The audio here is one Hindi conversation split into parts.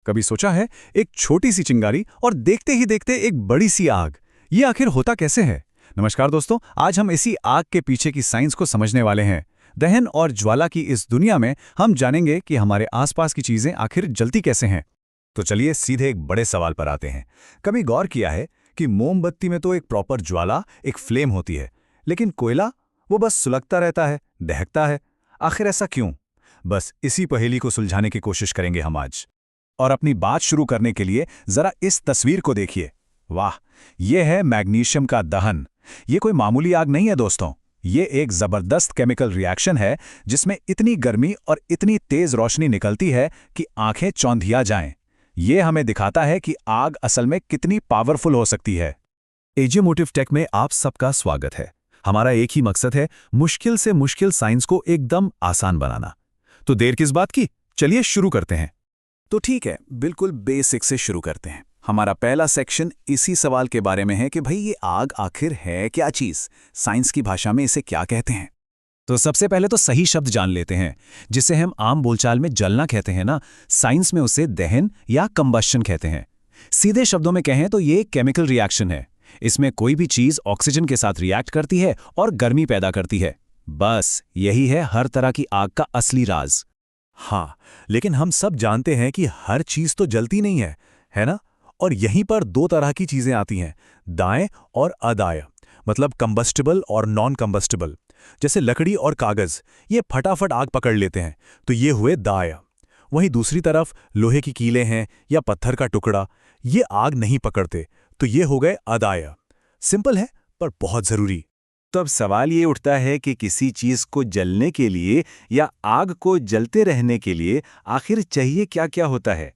कभी सोचा है, एक छोटी सी चिंगारी और देखते ही देखते एक बड़ी सी आग, ये आखिर होता कैसे है? नमस्कार दोस्तों, आज हम इसी आग के पीछे की साइंस को समझने वाले हैं। दहन और ज्वाला की इस दुनिया में हम जानेंगे कि हमारे आसपास की चीजें आखिर जलती कैसे हैं। तो चलिए सीधे एक बड़े सवाल पर आते हैं। कभी गौर किया है कि मोमबत्ती में तो एक प्रॉपर ज्वाला, एक फ्लेम होती है, लेकिन कोयला वो बस सुलगता रहता है, दहकता है। आखिर ऐसा क्यों? बस इसी पहेली को सुलझाने की कोशिश करेंगे हम आज। और अपनी बात शुरू करने के लिए जरा इस तस्वीर को देखिए। वाह, यह है मैग्नीशियम का दहन। ये कोई मामूली आग नहीं है दोस्तों, ये एक जबरदस्त केमिकल रिएक्शन है जिसमें इतनी गर्मी और इतनी तेज रोशनी निकलती है कि आंखें चौंधिया जाएं। ये हमें दिखाता है कि आग असल में कितनी पावरफुल हो सकती है। एजे मोटिव टेक में आप सबका स्वागत है। हमारा एक ही मकसद है, मुश्किल से मुश्किल साइंस को एकदम आसान बनाना। तो देर किस बात की, चलिए शुरू करते हैं। तो ठीक है, बिल्कुल बेसिक से शुरू करते हैं। हमारा पहला सेक्शन इसी सवाल के बारे में है कि भाई ये आग आखिर है क्या चीज़, साइंस की भाषा में इसे क्या कहते हैं। तो सबसे पहले तो सही शब्द जान लेते हैं, जिसे हम आम बोलचाल में जलना कहते हैं ना, साइंस में उसे दहन या कंबस्शन कहते हैं। सीधे शब्दों में कहें तो ये केमिकल रिएक्शन है। इसमें कोई भी चीज़ ऑक्सीजन के साथ रिएक्ट करती है और गर्मी पैदा करती है। बस यही है हर तरह की आग का असली राज। हाँ, लेकिन हम सब जानते हैं कि हर चीज तो जलती नहीं है ना? और यहीं पर दो तरह की चीजें आती हैं, दाएं और अदाय, मतलब कंबस्टिबल और नॉन कंबस्टिबल। जैसे लकड़ी और कागज, ये फटाफट आग पकड़ लेते हैं, तो ये हुए दाय। वहीं दूसरी तरफ लोहे की कीलें हैं या पत्थर का टुकड़ा, ये आग नहीं पकड़ते, तो ये हो गए अदाय। सिंपल है पर बहुत जरूरी। तो अब सवाल ये उठता है कि किसी चीज को जलने के लिए या आग को जलते रहने के लिए आखिर चाहिए क्या क्या होता है।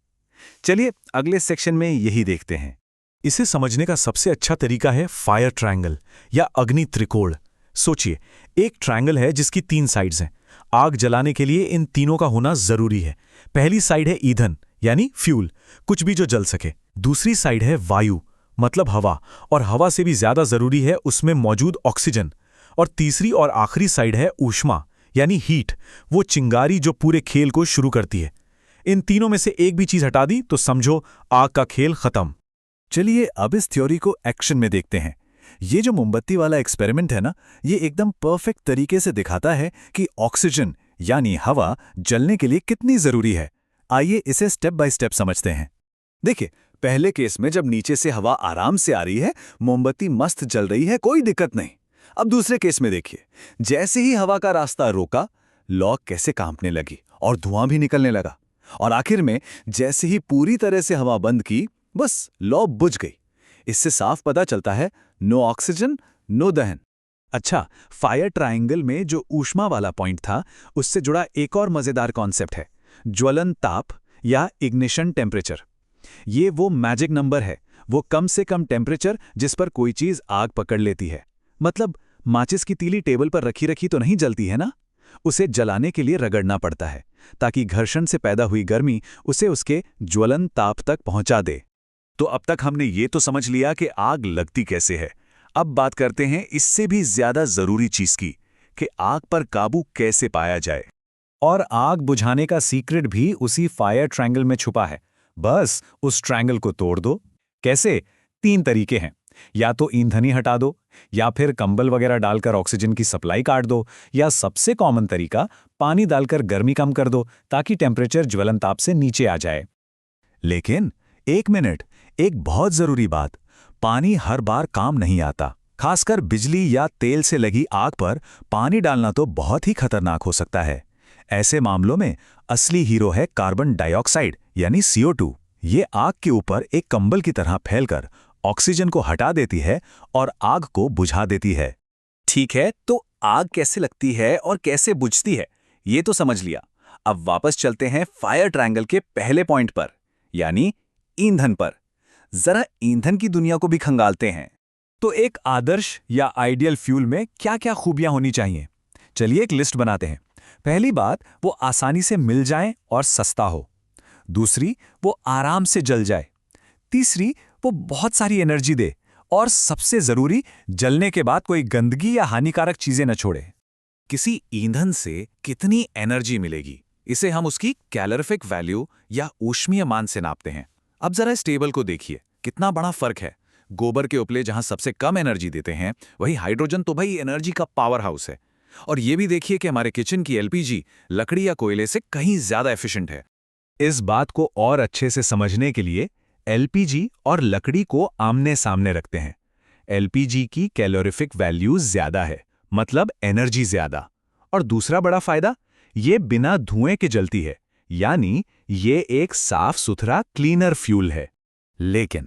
चलिए अगले सेक्शन में यही देखते हैं। इसे समझने का सबसे अच्छा तरीका है फायर ट्रायंगल या अग्नि त्रिकोण। सोचिए, एक ट्रायंगल है जिसकी 3 साइड्स हैं। आग जलाने के लिए इन तीनों का होना जरूरी है। पहली साइड है ईंधन यानी फ्यूल, कुछ भी जो जल सके। दूसरी साइड है वायु, मतलब हवा, और हवा से भी ज्यादा जरूरी है उसमें मौजूद ऑक्सीजन। और तीसरी और आखिरी साइड है ऊष्मा यानी हीट, वो चिंगारी जो पूरे खेल को शुरू करती है। इन तीनों में से एक भी चीज हटा दी तो समझो आग का खेल खत्म। चलिए अब इस थ्योरी को एक्शन में देखते हैं। ये जो मोमबत्ती वाला एक्सपेरिमेंट है ना, ये एकदम परफेक्ट तरीके से दिखाता है कि ऑक्सीजन यानी हवा जलने के लिए कितनी जरूरी है। आइए इसे स्टेप बाय स्टेप समझते हैं। देखिए, पहले केस में जब नीचे से हवा आराम से आ रही है, मोमबत्ती मस्त जल रही है, कोई दिक्कत नहीं। अब दूसरे केस में देखिए, जैसे ही हवा का रास्ता रोका, लौ कैसे कांपने लगी और धुआं भी निकलने लगा। और आखिर में जैसे ही पूरी तरह से हवा बंद की, बस लौ बुझ गई। इससे साफ पता चलता है, नो ऑक्सीजन नो दहन। अच्छा, फायर ट्रायंगल में जो ऊष्मा वाला पॉइंट था, उससे जुड़ा एक और मजेदार कॉन्सेप्ट है, ज्वलन ताप या इग्निशन टेम्परेचर। ये वो मैजिक नंबर है, वो कम से कम टेम्परेचर जिस पर कोई चीज आग पकड़ लेती है। मतलब माचिस की तीली टेबल पर रखी रखी तो नहीं जलती है ना, उसे जलाने के लिए रगड़ना पड़ता है ताकि घर्षण से पैदा हुई गर्मी उसे उसके ज्वलन ताप तक पहुंचा दे। तो अब तक हमने ये तो समझ लिया कि आग लगती कैसे है। अब बात करते हैं इससे भी ज्यादा जरूरी चीज की, कि आग पर काबू कैसे पाया जाए। और आग बुझाने का सीक्रेट भी उसी फायर ट्रायंगल में छुपा है। बस उस ट्रायंगल को तोड़ दो। कैसे? 3 तरीके हैं। या तो ईंधन ही हटा दो, या फिर कंबल वगैरह डालकर ऑक्सीजन की सप्लाई काट दो, या सबसे कॉमन तरीका पानी डालकर गर्मी कम कर दो ताकि टेम्परेचर ज्वलन ताप से नीचे आ जाए। लेकिन एक मिनट, एक बहुत जरूरी बात, पानी हर बार काम नहीं आता। खासकर बिजली या तेल से लगी आग पर पानी डालना तो बहुत ही खतरनाक हो सकता है। ऐसे मामलों में असली हीरो है कार्बन डाइऑक्साइड यानी CO2। ये आग के ऊपर एक कंबल की तरह फैलकर ऑक्सीजन को हटा देती है और आग को बुझा देती है। ठीक है, तो आग कैसे लगती है और कैसे बुझती है, ये तो समझ लिया। अब वापस चलते हैं फायर ट्रायंगल के पहले पॉइंट पर, यानी ईंधन पर। जरा ईंधन की दुनिया को भी खंगालते हैं। तो एक आदर्श या आइडियल फ्यूल में क्या क्या खूबियां होनी चाहिए? चलिए एक लिस्ट बनाते हैं। पहली बात, वो आसानी से मिल जाए और सस्ता हो। दूसरी, वो आराम से जल जाए। तीसरी, वो बहुत सारी एनर्जी दे। और सबसे जरूरी, जलने के बाद कोई गंदगी या हानिकारक चीजें न छोड़े। किसी ईंधन से कितनी एनर्जी मिलेगी, इसे हम उसकी कैलोरीफिक वैल्यू या ऊष्मीय मान से नापते हैं। अब जरा इस टेबल को देखिए, कितना बड़ा फर्क है। गोबर के उपले जहां सबसे कम एनर्जी देते हैं, वही हाइड्रोजन तो भाई एनर्जी का पावर हाउस है। और ये भी देखिए कि हमारे किचन की एलपीजी लकड़ी या कोयले से कहीं ज्यादा एफिशिएंट है। इस बात को और अच्छे से समझने के लिए एलपीजी और लकड़ी को आमने सामने रखते हैं। एलपीजी की कैलोरीफिक वैल्यू ज्यादा है, मतलब एनर्जी ज्यादा। और दूसरा बड़ा फायदा, ये बिना धुएं के जलती है, यानी ये एक साफ सुथरा क्लीनर फ्यूल है। लेकिन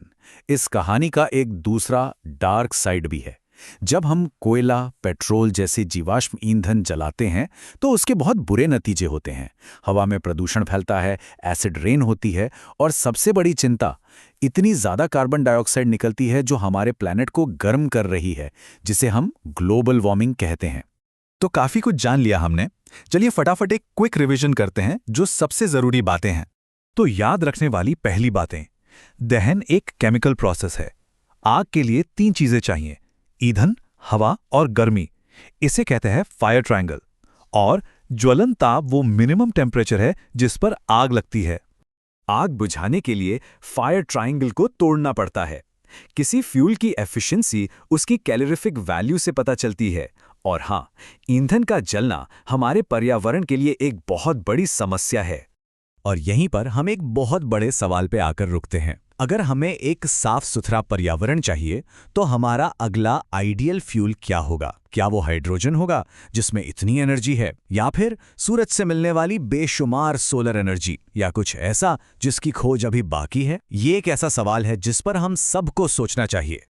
इस कहानी का एक दूसरा डार्क साइड भी है। जब हम कोयला, पेट्रोल जैसे जीवाश्म ईंधन जलाते हैं तो उसके बहुत बुरे नतीजे होते हैं। हवा में प्रदूषण फैलता है, एसिड रेन होती है, और सबसे बड़ी चिंता, इतनी ज्यादा कार्बन डाइऑक्साइड निकलती है जो हमारे प्लैनेट को गर्म कर रही है, जिसे हम ग्लोबल वार्मिंग कहते हैं। तो काफी कुछ जान लिया हमने। चलिए फटाफट एक क्विक रिवीजन करते हैं जो सबसे जरूरी बातें हैं। तो याद रखने वाली पहली बातें, दहन एक केमिकल प्रोसेस है। आग के लिए 3 चीजें चाहिए: ईंधन, हवा और गर्मी। इसे कहते हैं फायर ट्रायंगल। और ज्वलन ताप वो मिनिमम टेम्परेचर है जिस पर आग लगती है। आग बुझाने के लिए फायर ट्रायंगल को तोड़ना पड़ता है। किसी फ्यूल की एफिशिएंसी उसकी कैलोरीफिक वैल्यू से पता चलती है। और हाँ, ईंधन का जलना हमारे पर्यावरण के लिए एक बहुत बड़ी समस्या है। और यहीं पर हम एक बहुत बड़े सवाल पे आकर रुकते हैं। अगर हमें एक साफ सुथरा पर्यावरण चाहिए तो हमारा अगला आइडियल फ्यूल क्या होगा? क्या वो हाइड्रोजन होगा जिसमें इतनी एनर्जी है, या फिर सूरज से मिलने वाली बेशुमार सोलर एनर्जी, या कुछ ऐसा जिसकी खोज अभी बाकी है? ये एक ऐसा सवाल है जिस पर हम सबको सोचना चाहिए।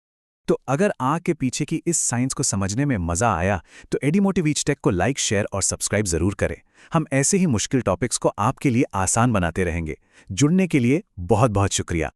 तो अगर आग के पीछे की इस साइंस को समझने में मजा आया तो एडीमोटिव ईच टेक को लाइक, शेयर और सब्सक्राइब जरूर करें। हम ऐसे ही मुश्किल टॉपिक्स को आपके लिए आसान बनाते रहेंगे। जुड़ने के लिए बहुत बहुत शुक्रिया।